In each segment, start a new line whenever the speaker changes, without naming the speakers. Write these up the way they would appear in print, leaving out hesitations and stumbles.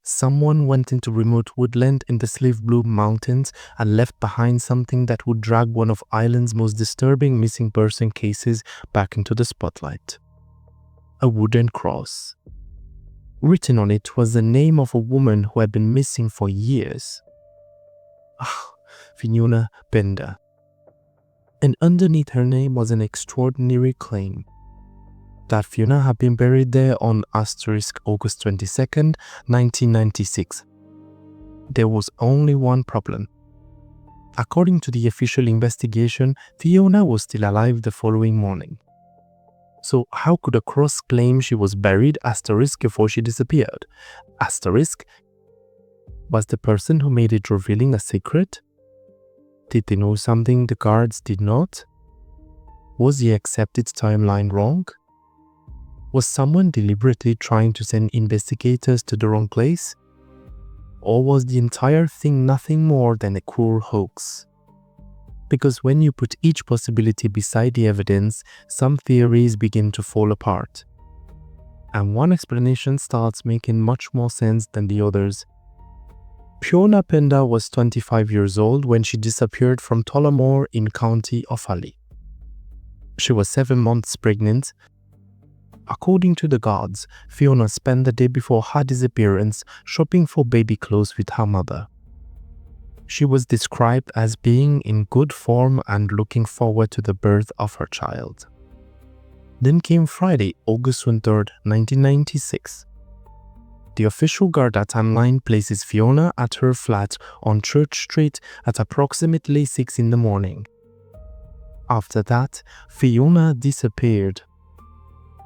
Someone went into remote woodland in the Slieve Bloom Mountains and left behind something that would drag one of Ireland's most disturbing missing person cases back into the spotlight. A wooden cross. Written on it was the name of a woman who had been missing for years. Fiona Pender. And underneath her name was an extraordinary claim that Fiona had been buried there on August 22nd, 1996. There was only one problem. According to the official investigation, Fiona was still alive the following morning. So how could a cross claim she was buried before she disappeared? Was the person who made it revealing a secret? Did they know something the guards did not? Was the accepted timeline wrong? Was someone deliberately trying to send investigators to the wrong place? Or was the entire thing nothing more than a cruel hoax? Because when you put each possibility beside the evidence, some theories begin to fall apart. And one explanation starts making much more sense than the others. Fiona Pender was 25 years old when she disappeared from Tullamore in County Offaly. She was 7 months pregnant. According to the guards, Fiona spent the day before her disappearance shopping for baby clothes with her mother. She was described as being in good form and looking forward to the birth of her child. Then came Friday, August 23rd, 1996. The official Garda timeline places Fiona at her flat on Church Street at approximately 6 in the morning. After that, Fiona disappeared.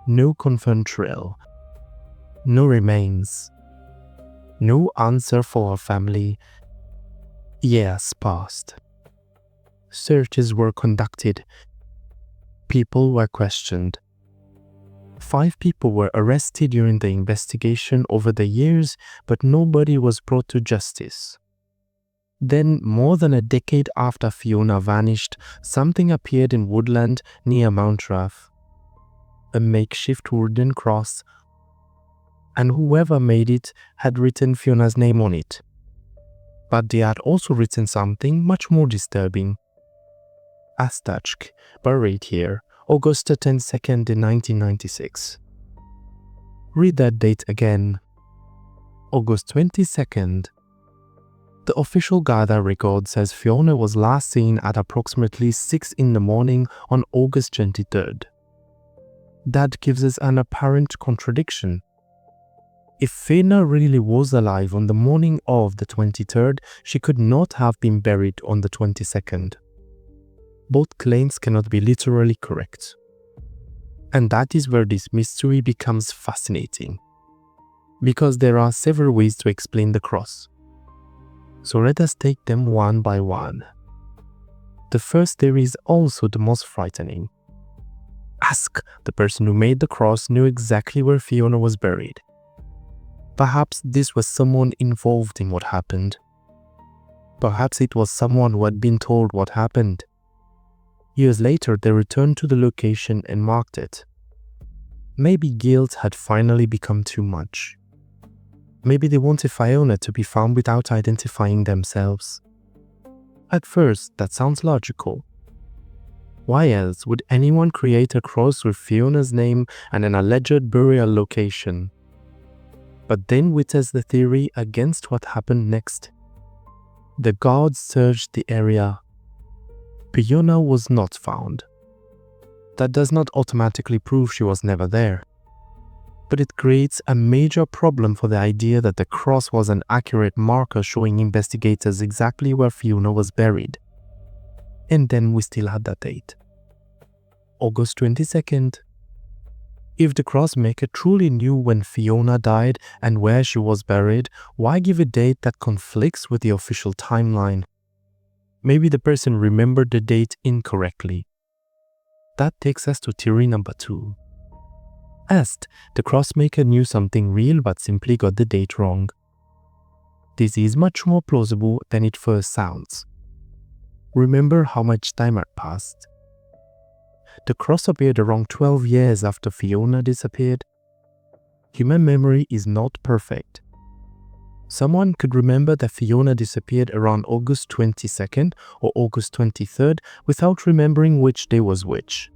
No confirmed trail. No remains. No answer for her family. Years passed. Searches were conducted. People were questioned. 5 people were arrested during the investigation over the years, but nobody was brought to justice. Then, more than a decade after Fiona vanished, something appeared in woodland near Mount Raff. A makeshift wooden cross, and whoever made it had written Fiona's name on it. But they had also written something much more disturbing. Buried here, August 22nd in 1996. Read that date again. August 22nd. The official Garda record says Fiona was last seen at approximately 6 in the morning on August 23rd. That gives us an apparent contradiction. If Fiona really was alive on the morning of the 23rd, she could not have been buried on the 22nd. Both claims cannot be literally correct. And that is where this mystery becomes fascinating. Because there are several ways to explain the cross. So let us take them one by one. The first theory is also the most frightening. The person who made the cross knew exactly where Fiona was buried. Perhaps this was someone involved in what happened. Perhaps it was someone who had been told what happened. Years later, they returned to the location and marked it. Maybe guilt had finally become too much. Maybe they wanted Fiona to be found without identifying themselves. At first, that sounds logical. Why else would anyone create a cross with Fiona's name and an alleged burial location? But then we test the theory against what happened next. The guards searched the area. Fiona was not found. That does not automatically prove she was never there. But it creates a major problem for the idea that the cross was an accurate marker showing investigators exactly where Fiona was buried. And then we still had that date. August 22nd. If the crossmaker truly knew when Fiona died and where she was buried, why give a date that conflicts with the official timeline? Maybe the person remembered the date incorrectly. That takes us to theory number 2. The crossmaker knew something real but simply got the date wrong. This is much more plausible than it first sounds. Remember how much time had passed. The cross appeared around 12 years after Fiona disappeared. Human memory is not perfect. Someone could remember that Fiona disappeared around August 22nd or August 23rd without remembering which day was which.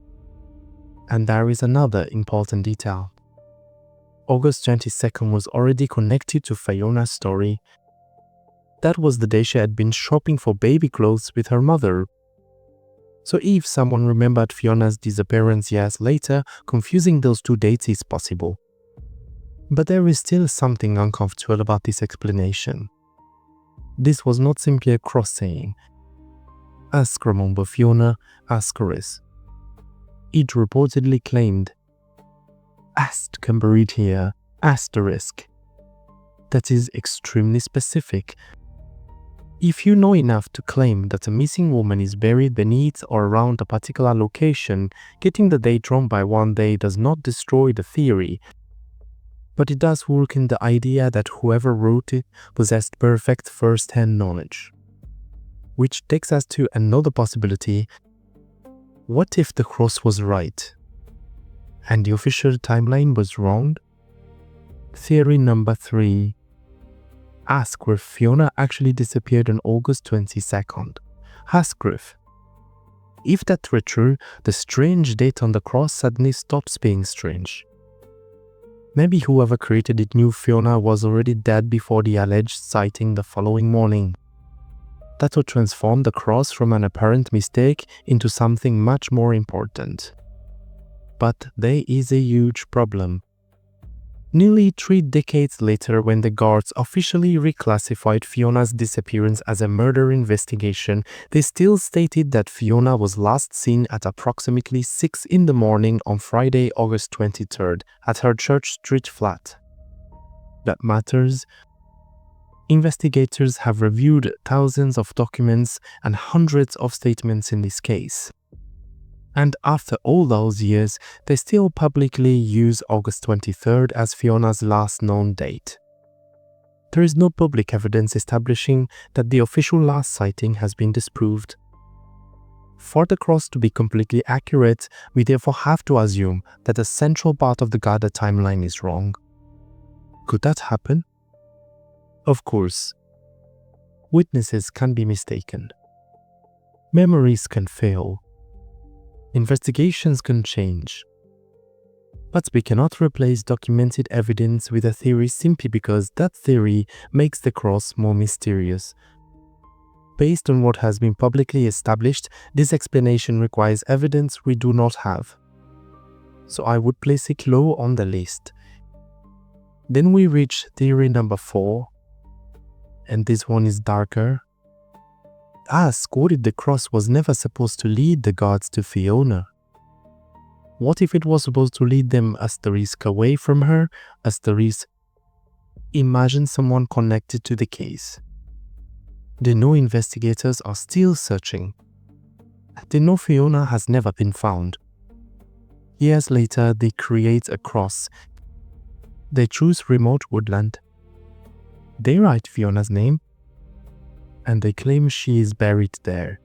And there is another important detail. August 22nd was already connected to Fiona's story. That was the day she had been shopping for baby clothes with her mother. So if someone remembered Fiona's disappearance years later, confusing those two dates is possible. But there is still something uncomfortable about this explanation. This was not simply a cross-saying. Ask remember Fiona, asterisk. It reportedly claimed, "Ast can be read here, asterisk." That is extremely specific. If you know enough to claim that a missing woman is buried beneath or around a particular location, getting the date wrong by one day does not destroy the theory, but it does work in the idea that whoever wrote it possessed perfect first-hand knowledge. Which takes us to another possibility. What if the cross was right and the official timeline was wrong? Theory number 3. Ask where Fiona actually disappeared on August 22nd. Asquith. If that were true, the strange date on the cross suddenly stops being strange. Maybe whoever created it knew Fiona was already dead before the alleged sighting the following morning. That would transform the cross from an apparent mistake into something much more important. But there is a huge problem. Nearly 3 decades later, when the guards officially reclassified Fiona's disappearance as a murder investigation, they still stated that Fiona was last seen at approximately 6 in the morning on Friday, August 23rd, at her Church Street flat. That matters. Investigators have reviewed thousands of documents and hundreds of statements in this case. And after all those years, they still publicly use August 23rd as Fiona's last known date. There is no public evidence establishing that the official last sighting has been disproved. For the cross to be completely accurate, we therefore have to assume that a central part of the Garda timeline is wrong. Could that happen? Of course. Witnesses can be mistaken. Memories can fail. Investigations can change. But we cannot replace documented evidence with a theory simply because that theory makes the cross more mysterious. Based on what has been publicly established, this explanation requires evidence we do not have. So I would place it low on the list. Then we reach theory number 4, and this one is darker. Ask what if the cross was never supposed to lead the guards to Fiona? What if it was supposed to lead them asterisk away from her, asterisk? Imagine someone connected to the case. They know investigators are still searching. They know Fiona has never been found. Years later, they create a cross. They choose remote woodland. They write Fiona's name, and they claim she is buried there.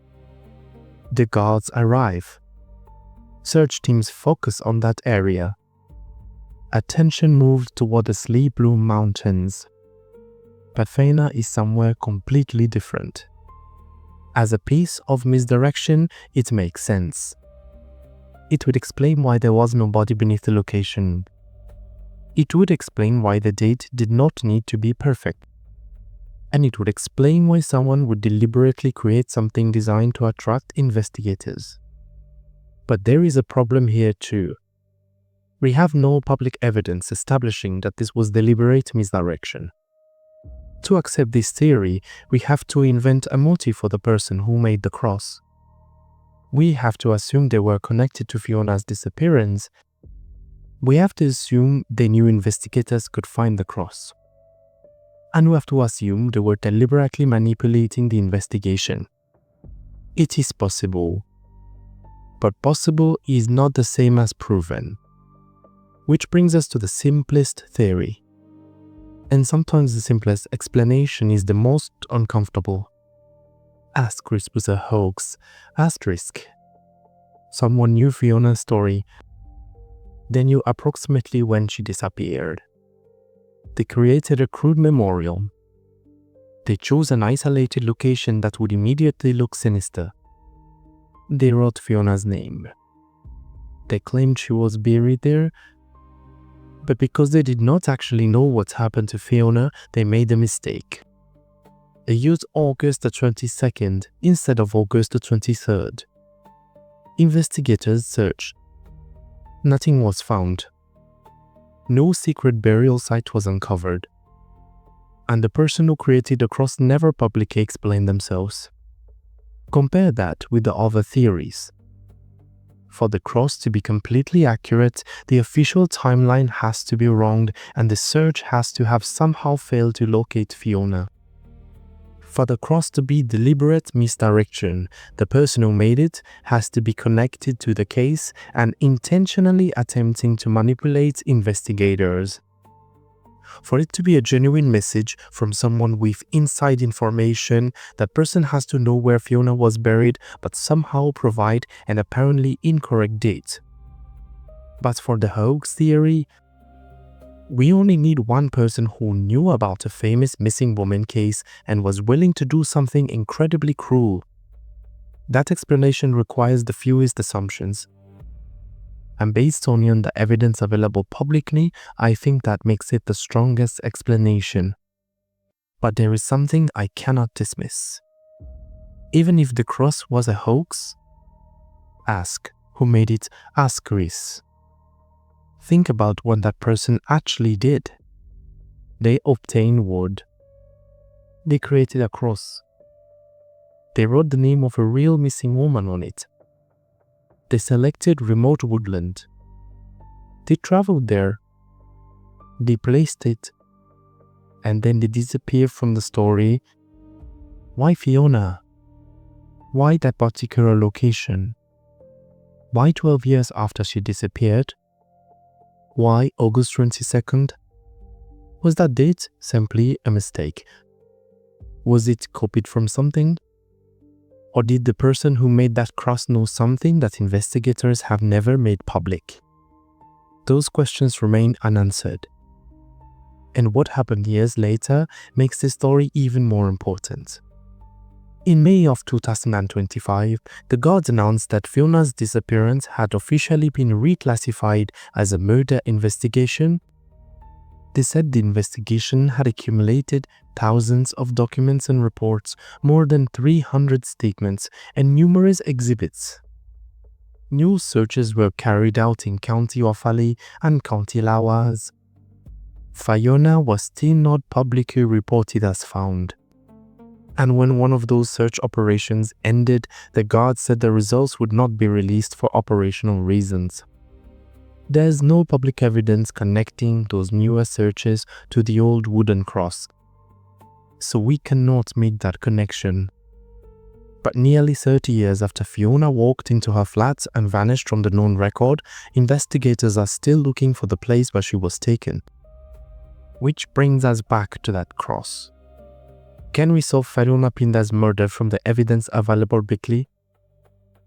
The guards arrive. Search teams focus on that area. Attention moved toward the Slieve Bloom Mountains. But Fiona is somewhere completely different. As a piece of misdirection, it makes sense. It would explain why there was no body beneath the location. It would explain why the date did not need to be perfect. And it would explain why someone would deliberately create something designed to attract investigators. But there is a problem here too. We have no public evidence establishing that this was deliberate misdirection. To accept this theory, we have to invent a motive for the person who made the cross. We have to assume they were connected to Fiona's disappearance. We have to assume they knew investigators could find the cross. And we have to assume they were deliberately manipulating the investigation. It is possible. But possible is not the same as proven. Which brings us to the simplest theory. And sometimes the simplest explanation is the most uncomfortable. Asterisk was a hoax. Asterisk. Someone knew Fiona's story. They knew approximately when she disappeared. They created a crude memorial. They chose an isolated location that would immediately look sinister. They wrote Fiona's name. They claimed she was buried there, but because they did not actually know what happened to Fiona, they made a mistake. They used August the 22nd instead of August the 23rd. Investigators searched. Nothing was found. No secret burial site was uncovered. And the person who created the cross never publicly explained themselves. Compare that with the other theories. For the cross to be completely accurate, the official timeline has to be wrong and the search has to have somehow failed to locate Fiona. For the cross to be deliberate misdirection, the person who made it has to be connected to the case and intentionally attempting to manipulate investigators. For it to be a genuine message from someone with inside information, that person has to know where Fiona was buried but somehow provide an apparently incorrect date. But for the hoax theory, we only need one person who knew about a famous missing woman case and was willing to do something incredibly cruel. That explanation requires the fewest assumptions. And based on the evidence available publicly, I think that makes it the strongest explanation. But there is something I cannot dismiss. Even if the cross was a hoax, ask who made it, ask Chris. Think about what that person actually did. They obtained wood. They created a cross. They wrote the name of a real missing woman on it. They selected remote woodland. They traveled there. They placed it. And then they disappeared from the story. Why Fiona? Why that particular location? Why 12 years after she disappeared? Why August 22nd? Was that date simply a mistake? Was it copied from something? Or did the person who made that cross know something that investigators have never made public? Those questions remain unanswered. And what happened years later makes this story even more important. In May of 2025, the guards announced that Fiona's disappearance had officially been reclassified as a murder investigation. They said the investigation had accumulated thousands of documents and reports, more than 300 statements, and numerous exhibits. New searches were carried out in County Offaly and County Lawas. Fiona was still not publicly reported as found. And when one of those search operations ended, the guards said the results would not be released for operational reasons. There is no public evidence connecting those newer searches to the old wooden cross, so we cannot make that connection. But nearly 30 years after Fiona walked into her flat and vanished from the known record, investigators are still looking for the place where she was taken. Which brings us back to that cross. Can we solve Fiona Pender's murder from the evidence available publicly?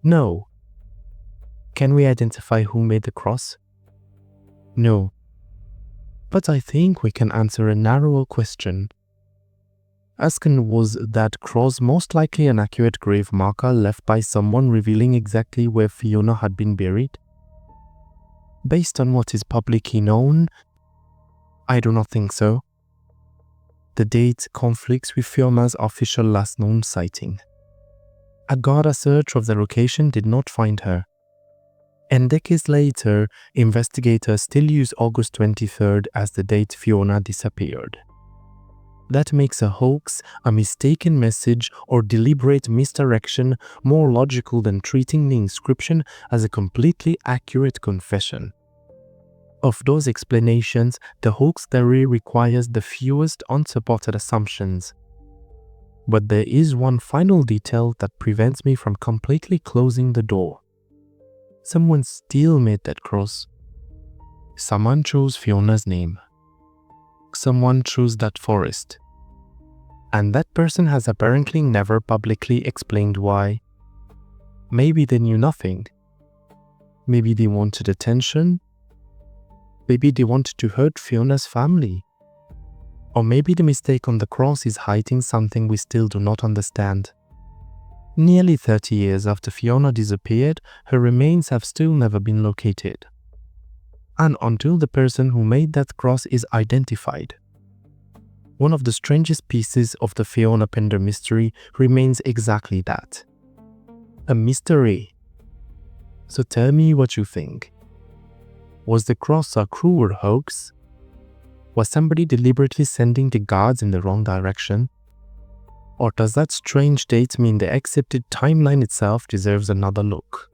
No. Can we identify who made the cross? No. But I think we can answer a narrower question. Asking, was that cross most likely an accurate grave marker left by someone revealing exactly where Fiona had been buried? Based on what is publicly known, I do not think so. The date conflicts with Fiona's official last known sighting. A Garda search of the location did not find her. And decades later, investigators still use August 23rd as the date Fiona disappeared. That makes a hoax, a mistaken message, or deliberate misdirection more logical than treating the inscription as a completely accurate confession. Of those explanations, the hoax theory requires the fewest unsupported assumptions. But there is one final detail that prevents me from completely closing the door. Someone still made that cross. Someone chose Fiona's name. Someone chose that forest. And that person has apparently never publicly explained why. Maybe they knew nothing. Maybe they wanted attention. Maybe they wanted to hurt Fiona's family. Or maybe the mistake on the cross is hiding something we still do not understand. Nearly 30 years after Fiona disappeared, her remains have still never been located. And until the person who made that cross is identified. One of the strangest pieces of the Fiona Pender mystery remains exactly that. A mystery. So tell me what you think. Was the cross a cruel hoax? Was somebody deliberately sending the guards in the wrong direction? Or does that strange date mean the accepted timeline itself deserves another look?